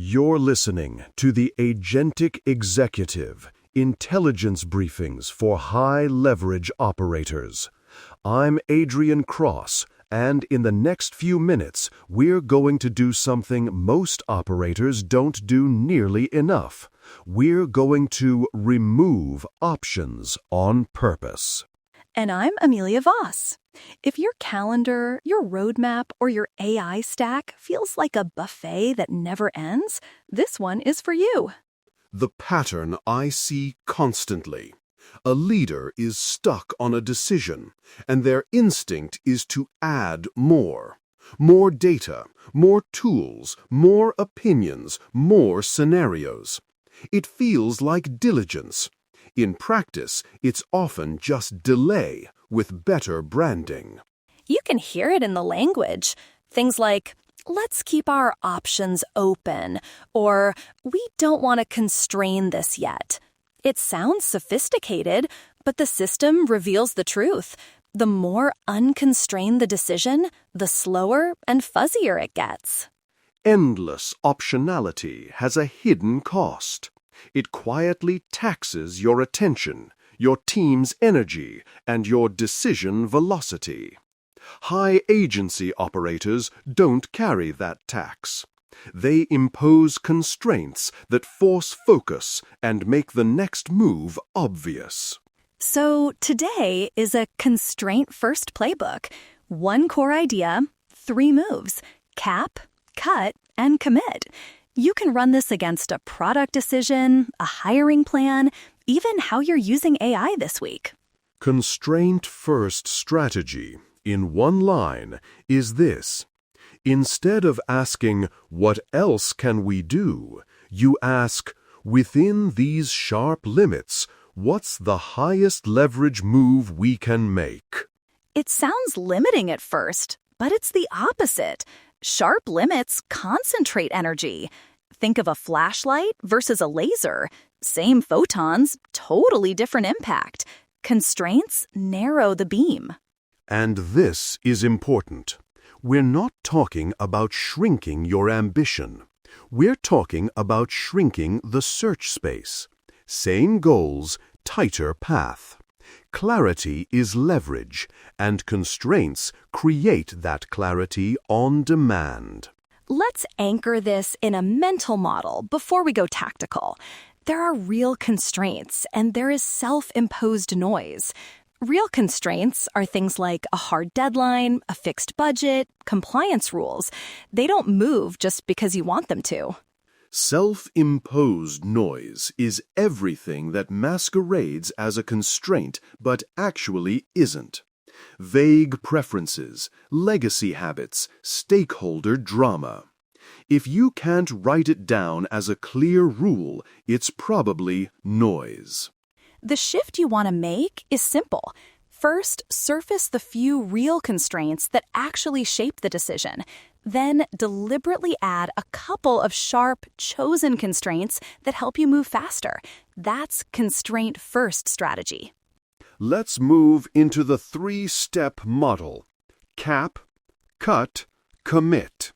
You're listening to the Agentic Executive Intelligence Briefings for High-Leverage Operators. I'm Adrian Cross, and in the next few minutes, we're going to do something most operators don't do nearly enough. We're going to remove options on purpose. And I'm Amelia Voss. If your calendar, your roadmap, or your AI stack feels like a buffet that never ends, this one is for you. The pattern I see constantly. A leader is stuck on a decision, and their instinct is to add more. More data, more tools, more opinions, more scenarios. It feels like diligence. In practice, it's often just delay with better branding. You can hear it in the language. Things like, let's keep our options open, or we don't want to constrain this yet. It sounds sophisticated, but the system reveals the truth. The more unconstrained the decision, the slower and fuzzier it gets. Endless optionality has a hidden cost. It quietly taxes your attention, your team's energy, and your decision velocity. High-agency operators don't carry that tax. They impose constraints that force focus and make the next move obvious. So today is a constraint-first playbook. One core idea, 3 moves: cap, cut, and commit. You can run this against a product decision, a hiring plan, even how you're using AI this week. Constraint-first strategy, in one line, is this. Instead of asking, what else can we do, you ask, within these sharp limits, what's the highest leverage move we can make? It sounds limiting at first, but it's the opposite. Sharp limits concentrate energy. Think of a flashlight versus a laser. Same photons, totally different impact. Constraints narrow the beam. And this is important. We're not talking about shrinking your ambition. We're talking about shrinking the search space. Same goals, tighter path. Clarity is leverage, and constraints create that clarity on demand. Let's anchor this in a mental model before we go tactical. There are real constraints, and there is self-imposed noise. Real constraints are things like a hard deadline, a fixed budget, compliance rules. They don't move just because you want them to. Self-imposed noise is everything that masquerades as a constraint but actually isn't. Vague preferences, legacy habits, stakeholder drama. If you can't write it down as a clear rule, it's probably noise. The shift you want to make is simple. First, surface the few real constraints that actually shape the decision. Then, deliberately add a couple of sharp, chosen constraints that help you move faster. That's constraint-first strategy. Let's move into the 3-step model. Cap, cut, commit.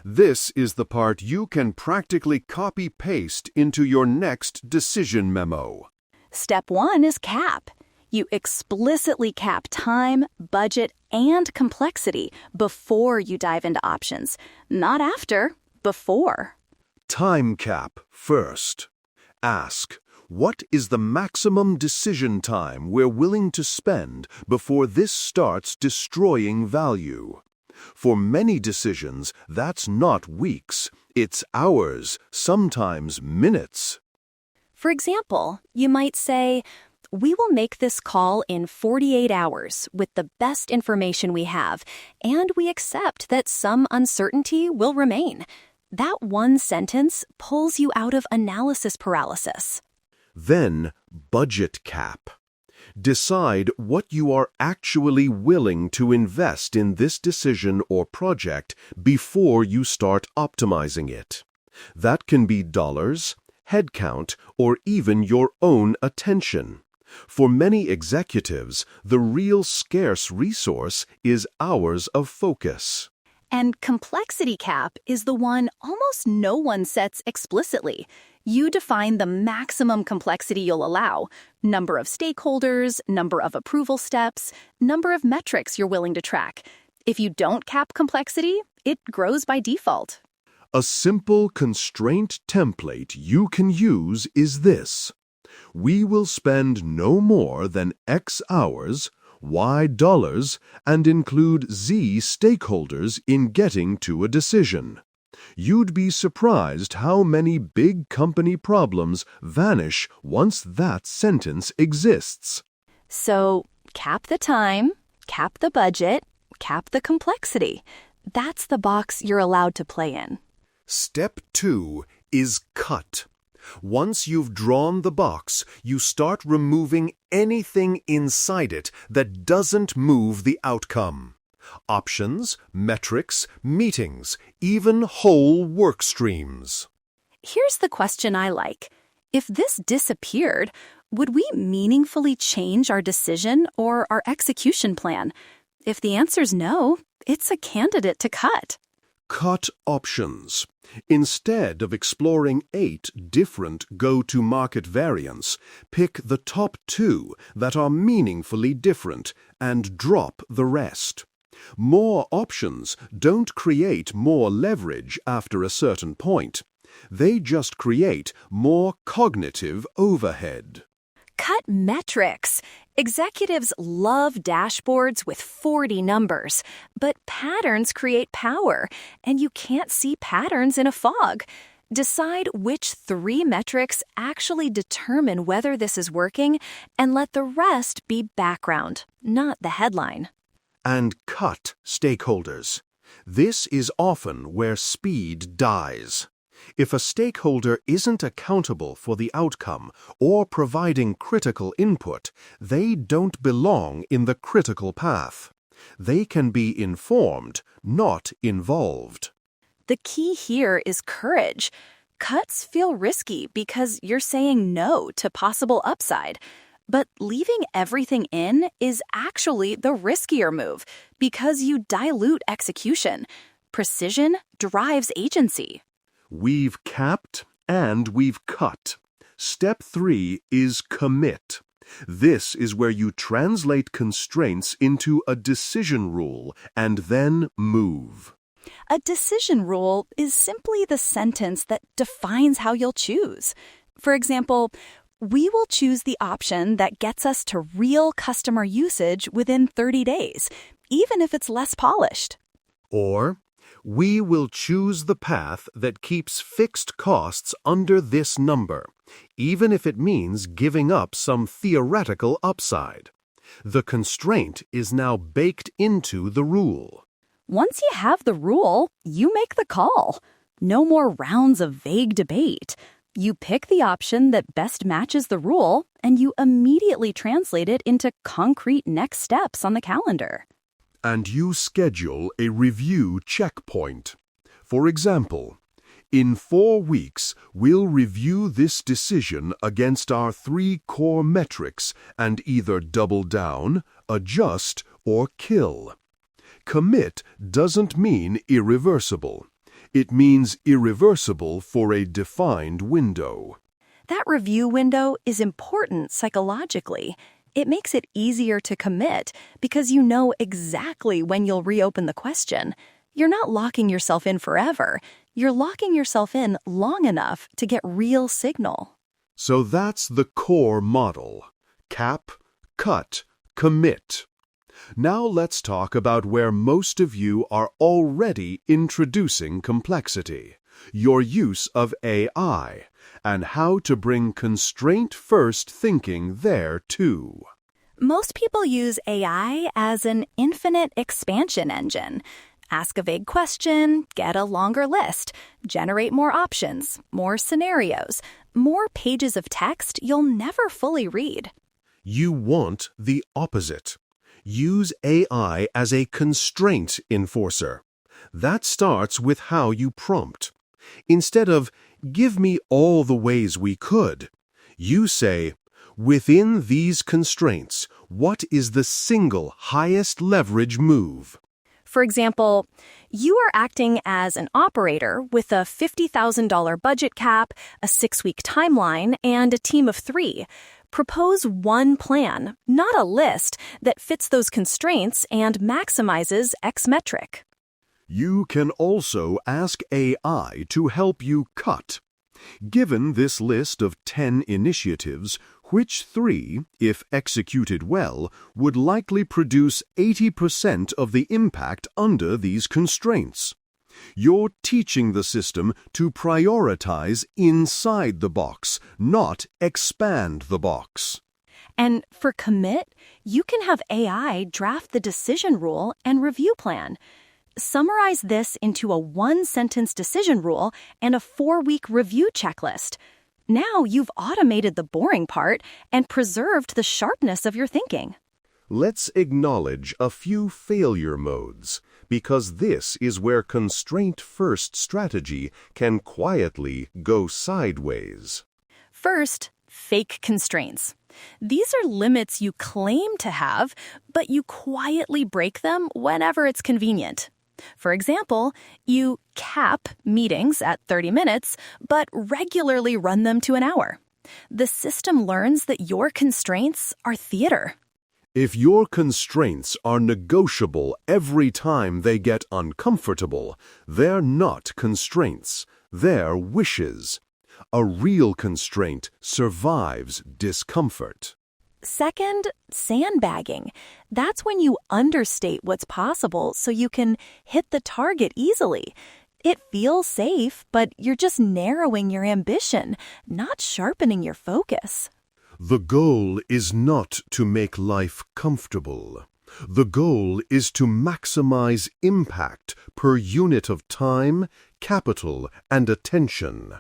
This is the part you can practically copy-paste into your next decision memo. Step 1 is cap. You explicitly cap time, budget, and complexity before you dive into options. Not after, before. Time cap first. Ask, what is the maximum decision time we're willing to spend before this starts destroying value? For many decisions, that's not weeks. It's hours, sometimes minutes. For example, you might say, we will make this call in 48 hours with the best information we have, and we accept that some uncertainty will remain. That one sentence pulls you out of analysis paralysis. Then, budget cap. Decide what you are actually willing to invest in this decision or project before you start optimizing it. That can be dollars, headcount, or even your own attention. For many executives, the real scarce resource is hours of focus. And complexity cap is the one almost no one sets explicitly. You define the maximum complexity you'll allow: number of stakeholders, number of approval steps, number of metrics you're willing to track. If you don't cap complexity, it grows by default. A simple constraint template you can use is this. We will spend no more than X hours, Y dollars, and include Z stakeholders in getting to a decision. You'd be surprised how many big company problems vanish once that sentence exists. So, cap the time, cap the budget, cap the complexity. That's the box you're allowed to play in. Step 2 is cut. Once you've drawn the box, you start removing anything inside it that doesn't move the outcome. Options, metrics, meetings, even whole work streams. Here's the question I like. If this disappeared, would we meaningfully change our decision or our execution plan? If the answer's no, it's a candidate to cut. Cut options. Instead of exploring 8 different go-to-market variants, pick the top 2 that are meaningfully different and drop the rest. More options don't create more leverage after a certain point. They just create more cognitive overhead. Cut metrics. Executives love dashboards with 40 numbers, but patterns create power, and you can't see patterns in a fog. Decide which 3 metrics actually determine whether this is working, and let the rest be background, not the headline. And cut stakeholders. This is often where speed dies. If a stakeholder isn't accountable for the outcome or providing critical input, they don't belong in the critical path. They can be informed, not involved. The key here is courage. Cuts feel risky because you're saying no to possible upside. But leaving everything in is actually the riskier move because you dilute execution. Precision drives agency. We've capped and we've cut. Step 3 is commit. This is where you translate constraints into a decision rule and then move. A decision rule is simply the sentence that defines how you'll choose. For example, we will choose the option that gets us to real customer usage within 30 days, even if it's less polished. Or, we will choose the path that keeps fixed costs under this number, even if it means giving up some theoretical upside. The constraint is now baked into the rule. Once you have the rule, you make the call. No more rounds of vague debate. You pick the option that best matches the rule, and you immediately translate it into concrete next steps on the calendar. And you schedule a review checkpoint. For example, in 4 weeks, we'll review this decision against our 3 core metrics and either double down, adjust, or kill. Commit doesn't mean irreversible. It means irreversible for a defined window. That review window is important psychologically. It makes it easier to commit because you know exactly when you'll reopen the question. You're not locking yourself in forever. You're locking yourself in long enough to get real signal. So that's the core model. Cap, cut, commit. Now let's talk about where most of you are already introducing complexity, your use of AI, and how to bring constraint-first thinking there too. Most people use AI as an infinite expansion engine. Ask a vague question, get a longer list, generate more options, more scenarios, more pages of text you'll never fully read. You want the opposite. Use AI as a constraint enforcer. That starts with how you prompt. Instead of, "Give me all the ways we could," you say, "Within these constraints, what is the single highest leverage move?" For example, you are acting as an operator with a $50,000 budget cap, a 6-week timeline, and a team of 3. Propose one plan, not a list, that fits those constraints and maximizes X metric. You can also ask AI to help you cut. Given this list of 10 initiatives, which 3, if executed well, would likely produce 80% of the impact under these constraints? You're teaching the system to prioritize inside the box, not expand the box. And for commit, you can have AI draft the decision rule and review plan. Summarize this into a 1-sentence decision rule and a 4-week review checklist. Now you've automated the boring part and preserved the sharpness of your thinking. Let's acknowledge a few failure modes, because this is where constraint-first strategy can quietly go sideways. First, fake constraints. These are limits you claim to have, but you quietly break them whenever it's convenient. For example, you cap meetings at 30 minutes, but regularly run them to an hour. The system learns that your constraints are theater. If your constraints are negotiable every time they get uncomfortable, they're not constraints, they're wishes. A real constraint survives discomfort. Second, sandbagging. That's when you understate what's possible so you can hit the target easily. It feels safe, but you're just narrowing your ambition, not sharpening your focus. The goal is not to make life comfortable. The goal is to maximize impact per unit of time, capital, and attention.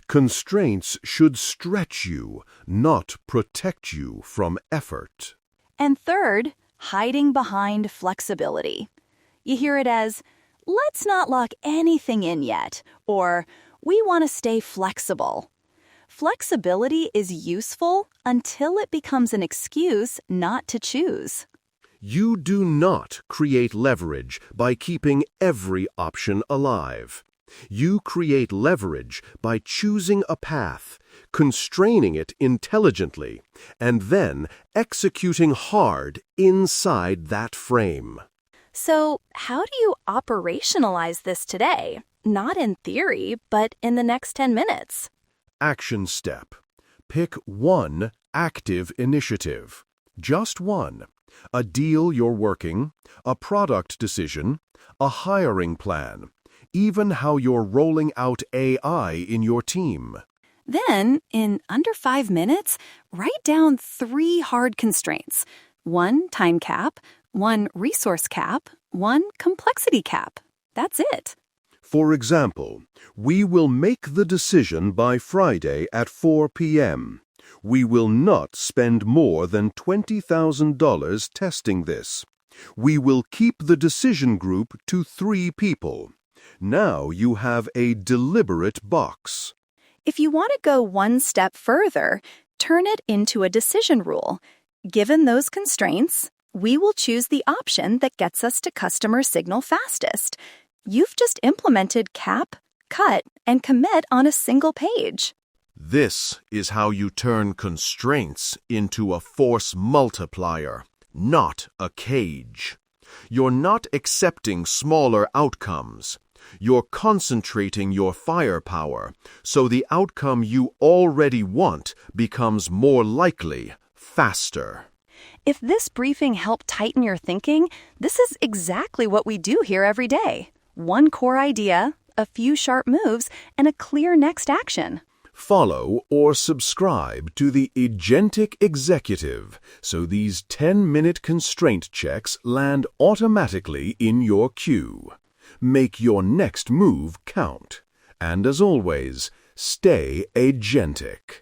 Constraints should stretch you, not protect you from effort. And third, hiding behind flexibility. You hear it as, let's not lock anything in yet, or we want to stay flexible. Flexibility is useful until it becomes an excuse not to choose. You do not create leverage by keeping every option alive. You create leverage by choosing a path, constraining it intelligently, and then executing hard inside that frame. So, how do you operationalize this today? Not in theory, but in the next 10 minutes. Action step. Pick one active initiative. Just one. A deal you're working, a product decision, a hiring plan, even how you're rolling out AI in your team. Then, in under 5 minutes, write down 3 hard constraints. 1 time cap, 1 resource cap, 1 complexity cap. That's it. For example, we will make the decision by Friday at 4 p.m. We will not spend more than $20,000 testing this. We will keep the decision group to 3 people. Now you have a deliberate box. If you want to go one step further, turn it into a decision rule. Given those constraints, we will choose the option that gets us to customer signal fastest. You've just implemented cap, cut, and commit on a single page. This is how you turn constraints into a force multiplier, not a cage. You're not accepting smaller outcomes. You're concentrating your firepower so the outcome you already want becomes more likely, faster. If this briefing helped tighten your thinking, this is exactly what we do here every day. One core idea, a few sharp moves, and a clear next action. Follow or subscribe to the Agentic Executive so these 10-minute constraint checks land automatically in your queue. Make your next move count. And as always, stay agentic.